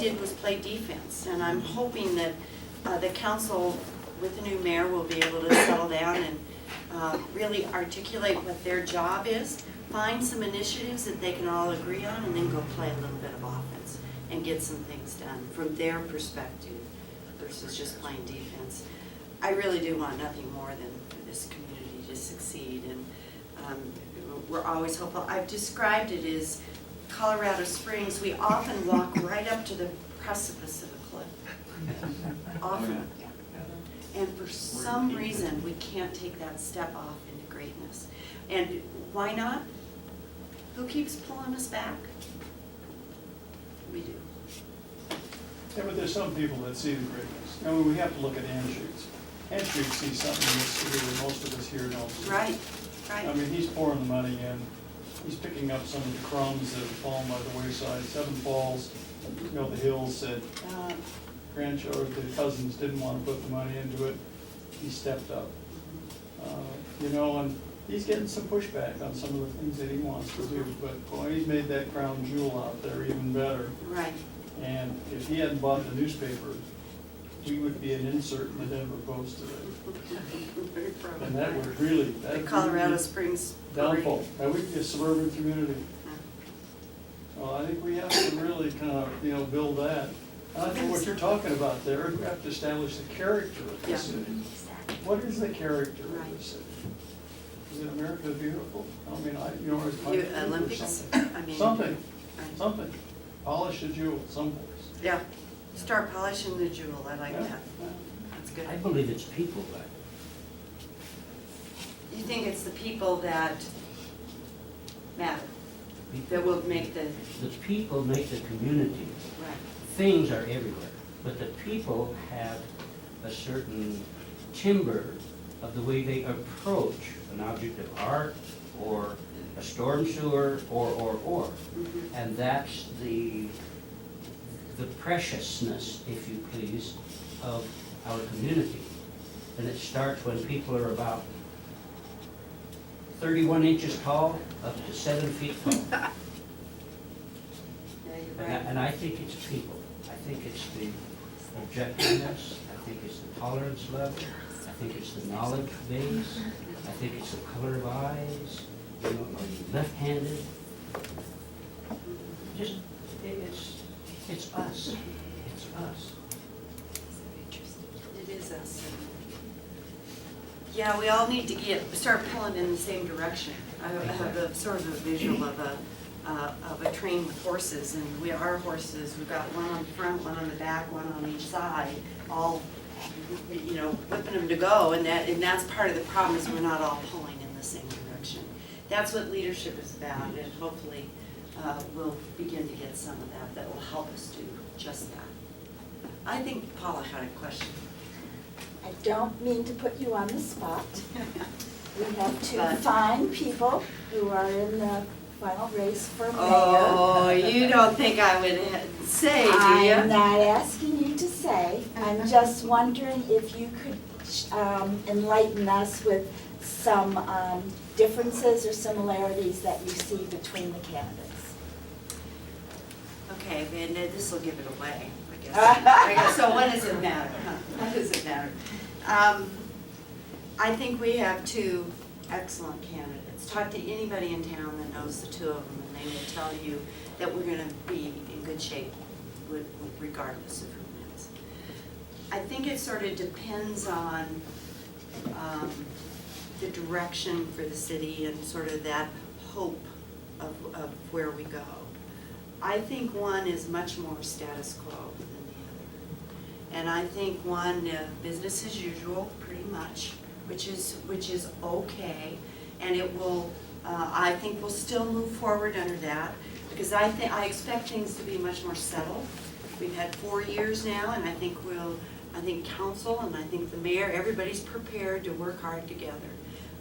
did was play defense, and I'm hoping that the council with the new mayor will be able to settle down and really articulate what their job is, find some initiatives that they can all agree on, and then go play a little bit of offense and get some things done from their perspective versus just playing defense. I really do want nothing more than for this community to succeed, and we're always hopeful. I've described it as Colorado Springs. We often walk right up to the precipice of a cliff. Often. And for some reason, we can't take that step off into greatness. And why not? Who keeps pulling us back? We do. Yeah, but there's some people that see the greatness. I mean, we have to look at Anschutz. Anschutz sees something in this city that most of us here don't see. Right, I right. mean, he's pouring the money in. He's picking up some of the crumbs that have fallen by the wayside. Seven Falls, you know, the Hills said, grandchildren, the cousins didn't want to put the money into it. He stepped up. You know, and he's getting some pushback on some of the things that he wants to do, but boy, he's made that crown jewel out there even better. Right. And if he hadn't bought the newspaper, we would be an insert in the Denver Post today. Very proud of And that would really, The that Colorado would Springs. be downfall. That would be a suburban community. Well, I think we have to really kind of, you know, build that. And I think what you're talking about there, we have to establish the character of the Yeah. city. What is the character of Right. the city? Is it America Beautiful? I mean, you know, it's my Olympics, something. I mean. Something, Right. something. Polish a jewel someplace. Yeah, start polishing the jewel, I like Yeah, that. yeah. That's good. I believe it's people, but You think it's the people that matter, that will make the, the people make the community. right, Things are everywhere, but the people have a certain timbre of the way they approach an object of art or a storm sewer or. Mhm. And that's the preciousness, if you please, of our community. And it starts when people are about 31 inches tall up to 7 feet tall. Yeah, you're right. And I think it's people. I think it's the objectiveness. I think it's the tolerance level. I think it's the knowledge base. I think it's the color of eyes. You know, are you left-handed? Just, it's us. It's us. It is us. Yeah, we all need to start pulling in the same direction. I have a sort of a visual of a train with horses, and our horses, we've got one on the front, one on the back, one on each side, all, you know, whipping them to go, and that's part of the problem is we're not all pulling in the same direction. That's what leadership is about, and hopefully we'll begin to get some of that will help us do just that. I think Paula had a question. I don't mean to put you on the spot. We have two But- fine people who are in the final race for mayor. Oh, you don't think I would say, do you? I'm not asking you to say. I'm just wondering if you could enlighten us with some differences or similarities that you see between the candidates. Okay, then this will give it away, I guess. So what does it matter? What does it matter? I think we have two excellent candidates. Talk to anybody in town that knows the two of them, and they will tell you that we're going to be in good shape regardless of who wins. I think it sort of depends on the direction for the city and sort of that hope of where we go. I think one is much more status quo than the other. And I think one, business as usual, pretty much, which is okay. And it will, I think we'll still move forward under that, because I expect things to be much more settled. We've had 4 years now, and I think council and I think the mayor, everybody's prepared to work hard together.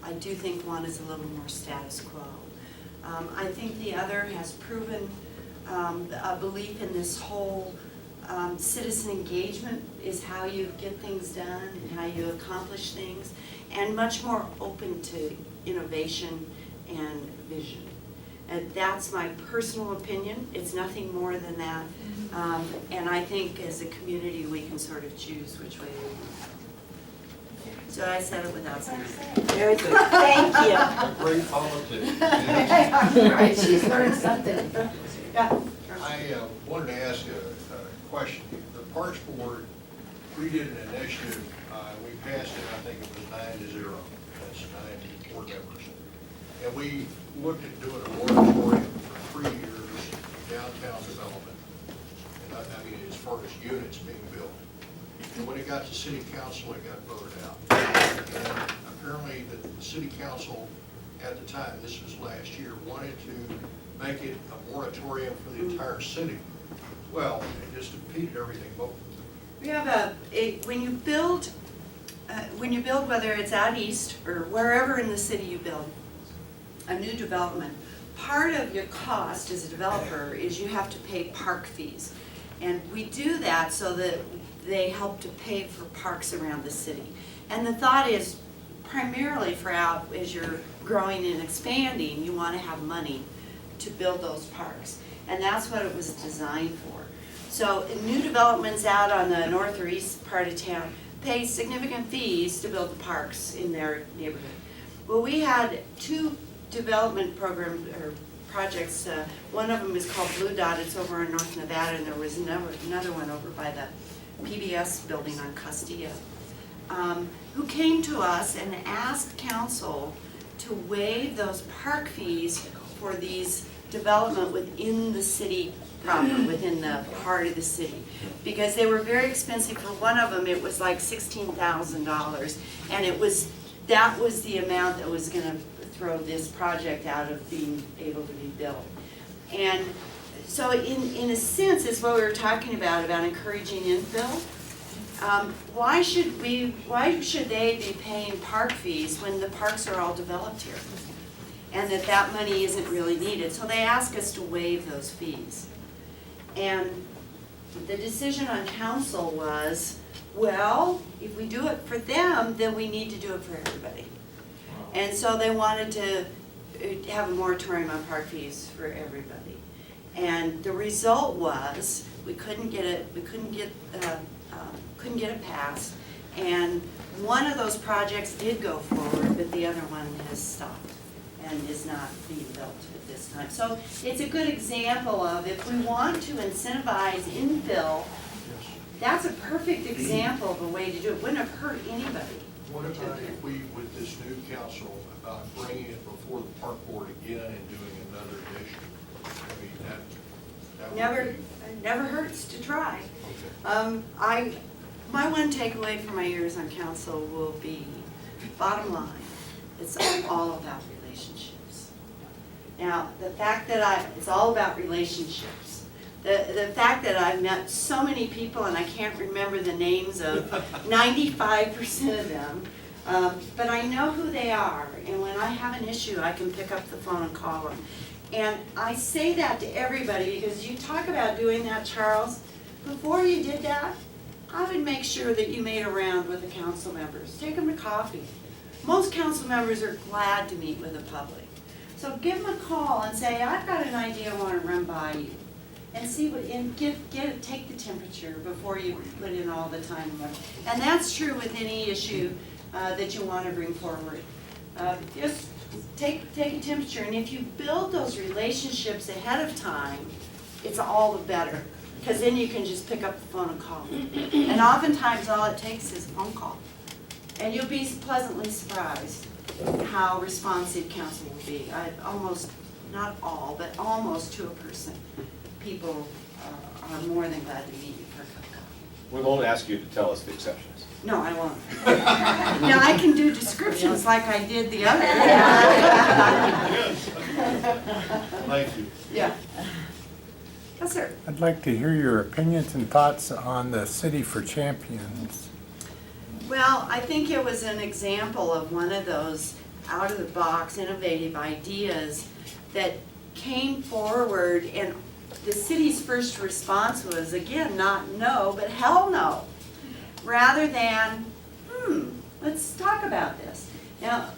I do think one is a little more status quo. I think the other has proven a belief in this whole citizen engagement is how you get things done and how you accomplish things, and much more open to innovation and vision. And that's my personal opinion. It's nothing more than that. And I think as a community, we can sort of choose which way we want. So I said it without saying it. Very good, thank you. Great politics. Right, she's learned something. Yeah. I wanted to ask you a question. The Parks Board, we did an initiative, we passed it, I think it was 9-0. That's 9 board members. And we looked at doing a moratorium for 3 years downtown development. And I mean, as far as units being built. And when it got to city council, it got voted out. And apparently the city council at the time, this was last year, wanted to make it a moratorium for the entire city. Well, it just impeded everything. But We have when you build, whether it's out east or wherever in the city you build a new development, part of your cost as a developer is you have to pay park fees. And we do that so that they help to pay for parks around the city. And the thought is primarily for out, as you're growing and expanding, you want to have money to build those parks. And that's what it was designed for. So new developments out on the north or east part of town pay significant fees to build the parks in their neighborhood. Well, we had 2 development programs or projects. One of them is called Blue Dot. It's over in North Nevada, and there was another one over by the PBS building on Castilla, who came to us and asked council to waive those park fees for these development within the city proper, within the heart of the city. Because they were very expensive. For one of them, it was like $16,000, and that was the amount that was gonna throw this project out of being able to be built. And so in a sense, it's what we were talking about encouraging infill. Why should they be paying park fees when the parks are all developed here? And that money isn't really needed. So they ask us to waive those fees. And the decision on council was, well, if we do it for them, then we need to do it for everybody. And so they wanted to have a moratorium on park fees for everybody. And the result was we couldn't get it passed. And one of those projects did go forward, but the other one has stopped and is not being built at this time. So it's a good example of, if we want to incentivize infill, that's a perfect example of a way to do it. Wouldn't have hurt anybody. what about if we, with this new council, about bringing it before the park board again and doing another edition? I mean, that would be... Never hurts to try. Okay. My one takeaway from my years on council will be, bottom line, it's all about relationships. Now, the fact that it's all about relationships. The fact that I've met so many people, and I can't remember the names of 95% of them, but I know who they are, and when I have an issue, I can pick up the phone and call them. And I say that to everybody because you talk about doing that, Charles. Before you did that, I would make sure that you made a round with the council members. Take them to coffee. Most council members are glad to meet with the public. So give them a call and say, I've got an idea I want to run by you. And see what, and take the temperature before you put in all the time and effort. And that's true with any issue that you want to bring forward. Just take a temperature, and if you build those relationships ahead of time, it's all the better. Because then you can just pick up the phone and call. And oftentimes all it takes is a phone call. And you'll be pleasantly surprised how responsive council will be. Almost, not all, but almost to a person, people are more than glad to meet you for a cup of coffee. We won't ask you to tell us the exceptions. No, I won't. Now, I can do descriptions like I did the other. Thank you. Yeah. Yes, sir. I'd like to hear your opinions and thoughts on the City for Champions. Well, I think it was an example of one of those out-of-the-box innovative ideas that came forward, and the city's first response was, again, not no, but hell no. Rather than, let's talk about this. Now,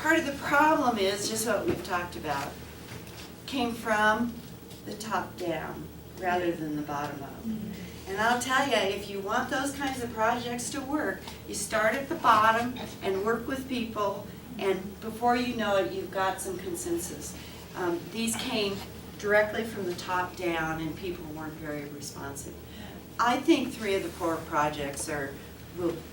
part of the problem is just what we've talked about. Came from the top down. rather than the bottom up. And I'll tell you, if you want those kinds of projects to work, you start at the bottom and work with people, and before you know it, you've got some consensus. These came directly from the top down, and people weren't very responsive. I think 3 of the 4 projects are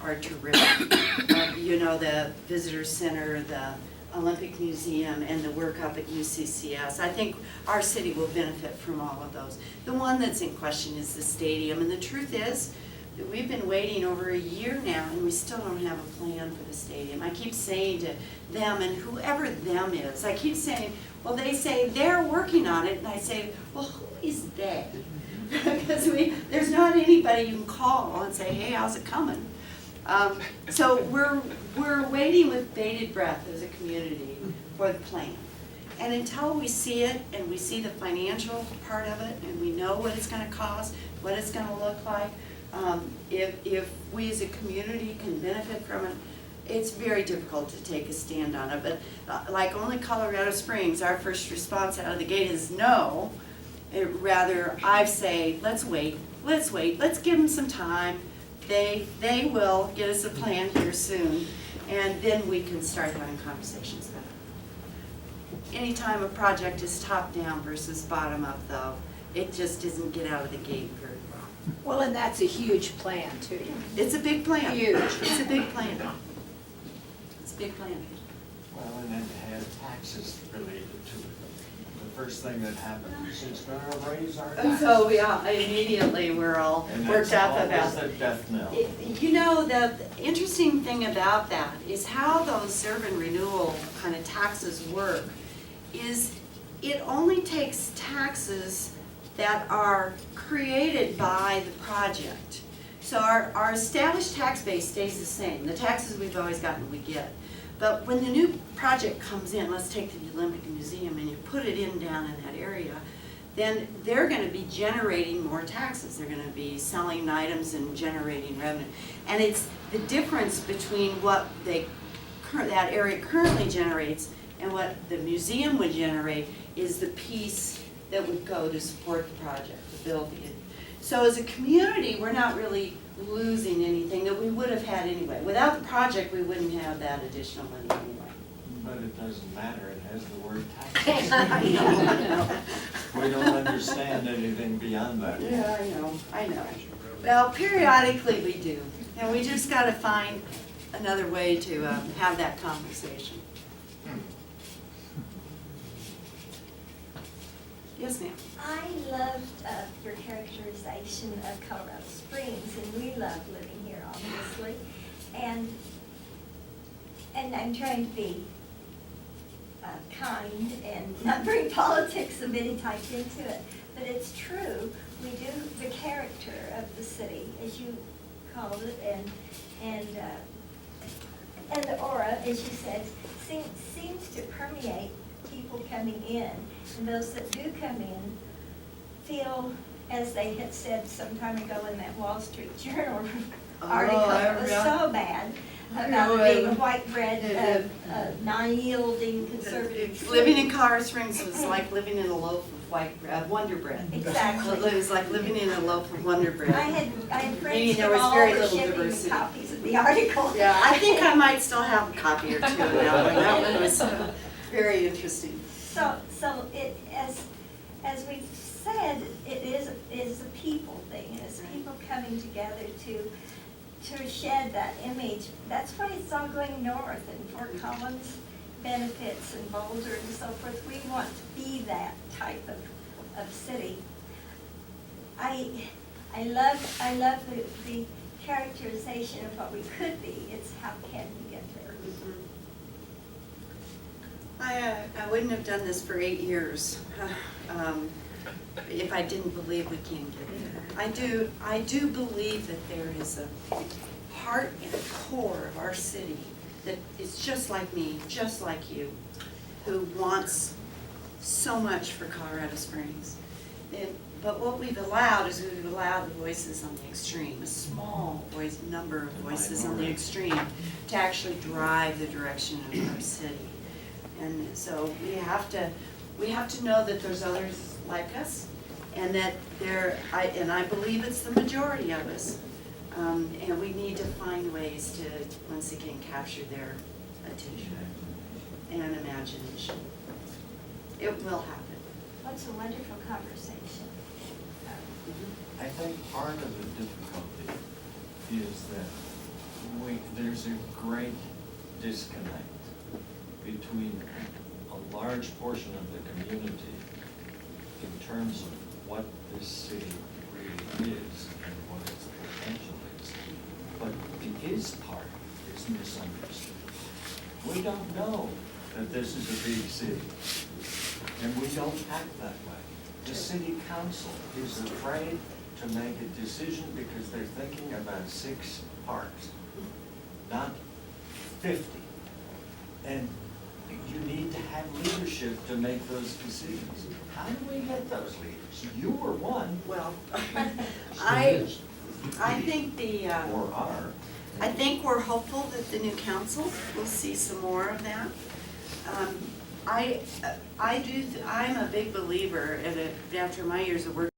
terrific. You know, the Visitor Center, the Olympic Museum, and the work up at UCCS. I think our city will benefit from all of those. The one that's in question is the stadium, and the truth is that we've been waiting over a year now, and we still don't have a plan for the stadium. I keep saying to them, and whoever them is, I keep saying, well, they say they're working on it, and I say, well, who is they? Because there's not anybody you can call and say, hey, how's it coming? So we're waiting with bated breath as a community for the plan. And until we see it, and we see the financial part of it, and we know what it's gonna cost, what it's gonna look like, if we as a community can benefit from it, it's very difficult to take a stand on it. But like only Colorado Springs, our first response out of the gate is no. Rather, I say, let's wait, let's give them some time. They will get us a plan here soon, and then we can start having conversations about it. Anytime a project is top down versus bottom up though, it just doesn't get out of the gate very well. Well, and that's a huge plan too. It's a big plan. Huge. It's a big plan. It's a big plan. Well, and then it has taxes related to it. The first thing that happens is it's gonna raise our taxes. So yeah, immediately we're all And worked that's up about always the death knell. You know, the interesting thing about that is how those urban renewal kind of taxes work is it only takes taxes that are created by the project. So our established tax base stays the same. The taxes we've always gotten, we get. But when the new project comes in, let's take the Olympic Museum, and you put it down in that area, then they're gonna be generating more taxes. They're gonna be selling items and generating revenue. And it's the difference between what that area currently generates and what the museum would generate is the piece that would go to support the project, to build it. So as a community, we're not really losing anything that we would have had anyway. Without the project, we wouldn't have that additional money anyway. But it doesn't matter, it has the word taxes. I know. We don't understand anything beyond that. Yeah, I know. Well, periodically we do, and we just gotta find another way to have that conversation. Yes, ma'am. I loved your characterization of Colorado Springs, and we love living here, obviously. And I'm trying to be kind and not bring politics of any type into it. But it's true, we do, the character of the city, as you called it, and the aura, as you said, seems to permeate people coming in. And those that do come in feel, as they had said some time ago in that Wall Street Journal article, it was so bad about it being a white bread, non-yielding conservative. Living in Colorado Springs was like living in a loaf of white bread, Wonder Bread. Exactly. It was like living in a loaf of Wonder Bread. I had Meaning friends there from was all very over little shipping diversity. copies of the article. Yeah, I think I might still have a copy or two of that one. That one was very interesting. So it, as we've said, it is a people thing, and it's people coming together to shed that image. That's why it's all going north, and Fort Collins benefits, and Boulder and so forth. We want to be that type of city. I love the characterization of what we could be. It's how can we get there? I wouldn't have done this for 8 years if I didn't believe we can get there. I do believe that there is a heart and a core of our city that is just like me, just like you, who wants so much for Colorado Springs. But what we've allowed is we've allowed the voices on the extreme, a small number of voices on the extreme, to actually drive the direction of our city. And so we have to know that there's others like us And that and I believe it's the majority of us. And we need to find ways to, once again, capture their attention and imagination. It will happen. What's a wonderful conversation. I think part of the difficulty is that there's a great disconnect between a large portion of the community in terms of what this city really is and what its potential is. But the is part is misunderstood. We don't know that this is a big city, and we don't act that way. The city council is afraid to make a decision because they're thinking about 6 parks, not 50. And you need to have leadership to make those decisions. How do we get those leaders? You were one, Well, Still I think or are. I think we're hopeful that the new council will see some more of that. I'm a big believer, and after my years of working